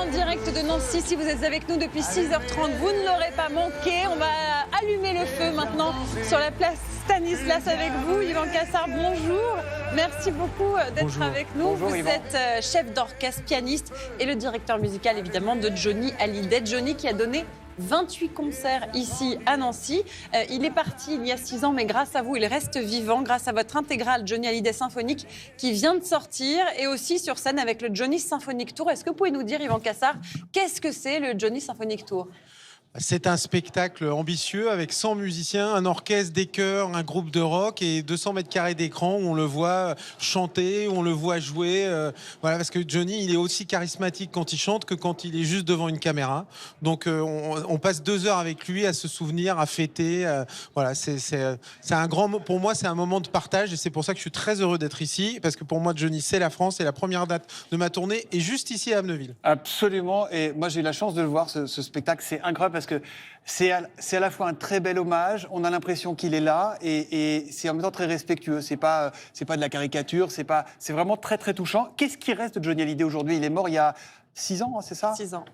en direct de Nancy. Si vous êtes avec nous depuis 6h30, vous ne l'aurez pas manqué. On va allumer le feu maintenant sur la place Stanislas avec vous. Yvan Cassard, bonjour. Merci beaucoup d'être avec nous. Bonjour, vous Yvan. êtes chef d'orchestre, pianiste et le directeur musical évidemment de Johnny Hallyday. Johnny qui a donné 28 concerts ici à Nancy. Il est parti il y a 6 ans, mais grâce à vous, il reste vivant, grâce à votre intégrale Johnny Hallyday Symphonique qui vient de sortir et aussi sur scène avec le Johnny Symphonic Tour. Est-ce que vous pouvez nous dire, Yvan Cassard, qu'est-ce que c'est le Johnny Symphonic Tour ? C'est un spectacle ambitieux avec 100 musiciens, un orchestre, des chœurs, un groupe de rock et 200 mètres carrés d'écran où on le voit chanter, où on le voit jouer. Voilà, parce que Johnny, il est aussi charismatique quand il chante que quand il est juste devant une caméra. Donc on passe 2 heures avec lui à se souvenir, à fêter. Voilà, c'est un grand, pour moi, c'est un moment de partage et c'est pour ça que je suis très heureux d'être ici parce que pour moi, Johnny, c'est la France, c'est la première date de ma tournée et juste ici à Amneville. Absolument. Et moi, j'ai eu la chance de le voir, ce spectacle. C'est incroyable parce que c'est à la fois un très bel hommage. On a l'impression qu'il est là et c'est en même temps très respectueux. C'est pas de la caricature. C'est vraiment très, très touchant. Qu'est-ce qui reste de Johnny Hallyday aujourd'hui ? Il est mort il y a 6 ans, c'est ça ? 6 ans.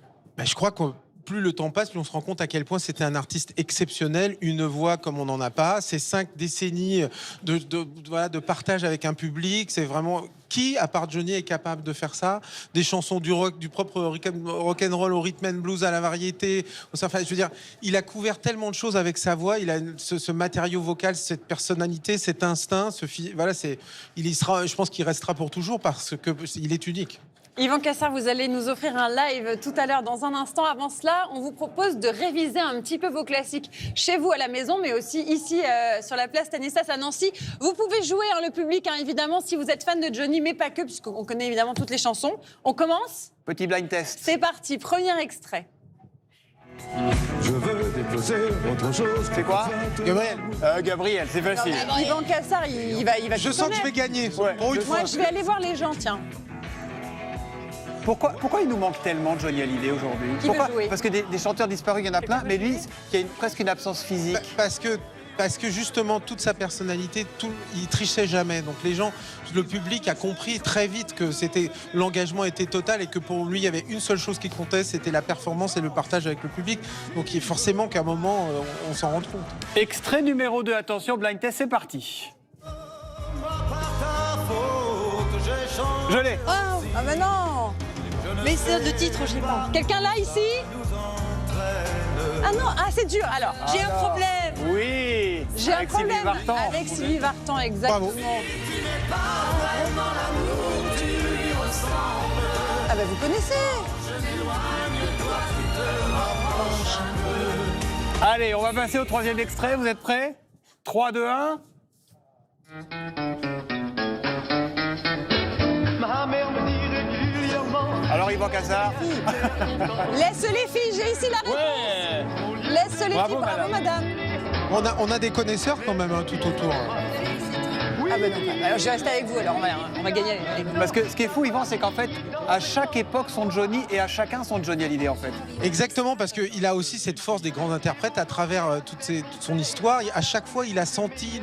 Je crois que plus le temps passe, plus on se rend compte à quel point c'était un artiste exceptionnel, une voix comme on n'en a pas. Ces 5 décennies de partage avec un public, c'est vraiment... Qui, à part Johnny, est capable de faire ça ? Des chansons du rock, du propre rock'n'roll au rhythm and blues, à la variété. Enfin, je veux dire, il a couvert tellement de choses avec sa voix. Il a ce matériau vocal, cette personnalité, cet instinct. Voilà, je pense qu'il restera pour toujours parce qu'il est unique. Yvan Cassard, vous allez nous offrir un live tout à l'heure dans un instant. Avant cela, on vous propose de réviser un petit peu vos classiques chez vous à la maison, mais aussi ici sur la place Stanislas à Nancy. Vous pouvez jouer, le public, évidemment, si vous êtes fan de Johnny, mais pas que, puisqu'on connaît évidemment toutes les chansons. On commence ? Petit blind test. C'est parti, premier extrait. Je veux déposer autre chose. C'est quoi ? Gabriel, Gabriel, c'est facile. Yvan Cassard, il va je sens que je vais gagner. Ouais. Pour une fois. Moi, je vais aller voir les gens, tiens. Pourquoi il nous manque tellement Johnny Hallyday aujourd'hui ? Qui veut jouer ? Parce que des chanteurs disparus, il y en a plein, mais lui, il y a presque une absence physique. Parce que justement, toute sa personnalité, il trichait jamais. Donc les gens, le public a compris très vite que l'engagement était total et que pour lui, il y avait une seule chose qui comptait, c'était la performance et le partage avec le public. Donc il est forcément qu'à un moment, on s'en rend compte. Extrait numéro 2, attention, blind test, c'est parti. Je l'ai. Ah mais non. Mais c'est de titre, je sais pas. Quelqu'un là, ici ? Ah non, c'est dur, alors. J'ai un problème. Oui. J'ai un avec Sylvie problème Vartan. avec Sylvie Vartan, exactement. Bravo. Ah bah vous connaissez. Allez, on va passer au 3e extrait. Vous êtes prêts ? 3, 2, 1. Alors, Yvan Cassard. Laisse les filles, j'ai ici la réponse. Ouais. Laisse les Bravo, filles, bravo madame. madame. On a des connaisseurs quand même tout autour. Ah bah non, alors je vais rester avec vous, alors on va gagner avec vous. Parce que ce qui est fou, Yvan, c'est qu'en fait, à chaque époque, son Johnny et à chacun son Johnny Hallyday, en fait. Exactement, parce qu'il a aussi cette force des grands interprètes à travers toute son histoire. À chaque fois, il a senti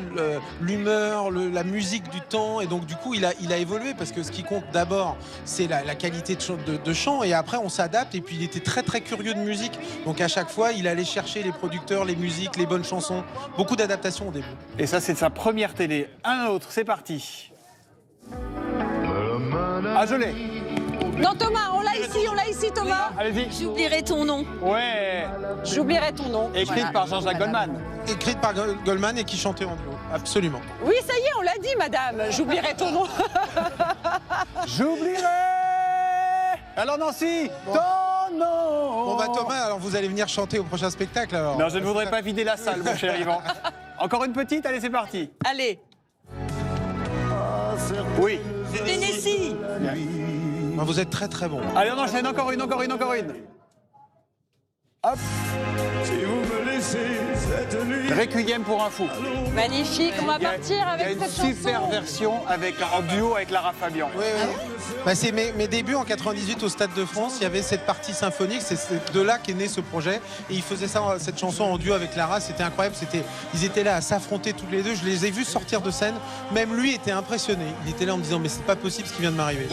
l'humeur, la musique du temps. Et donc, du coup, il a évolué. Parce que ce qui compte d'abord, c'est la qualité de chant. Et après, on s'adapte. Et puis, il était très, très curieux de musique. Donc, à chaque fois, il allait chercher les producteurs, les musiques, les bonnes chansons. Beaucoup d'adaptations au début. Et ça, c'est sa première télé. Un autre, c'est parti. Ah, je l'ai. Non Thomas, on l'a ici Thomas. Allez-y. J'oublierai ton nom. Ouais. J'oublierai ton nom. Écrite Voilà. par Jean-Jacques Goldman. Écrite par Goldman et qui chantait en duo. Absolument. Oui, ça y est, on l'a dit madame. J'oublierai ton nom. J'oublierai. Alors, Nancy, ton nom. Bon, Thomas, alors vous allez venir chanter au prochain spectacle alors. Non, je ne voudrais pas vider la salle, mon cher Yvan. Encore une petite, allez, c'est parti. Allez. Oui. Tennessee. Vous êtes très très bon. Allez, on enchaîne, encore une. Hop. Si vous me laissez cette nuit. Requiem pour un fou. Magnifique, on va partir avec Il y a cette une super chanson. version en duo avec Lara Fabian. Oui, oui. C'est mes débuts en 98 au Stade de France. Il y avait cette partie symphonique. C'est de là qu'est né ce projet. Et ils faisaient cette chanson en duo avec Lara. C'était incroyable. Ils étaient là à s'affronter toutes les deux. Je les ai vus sortir de scène. Même lui était impressionné. Il était là en me disant mais c'est pas possible ce qui vient de m'arriver.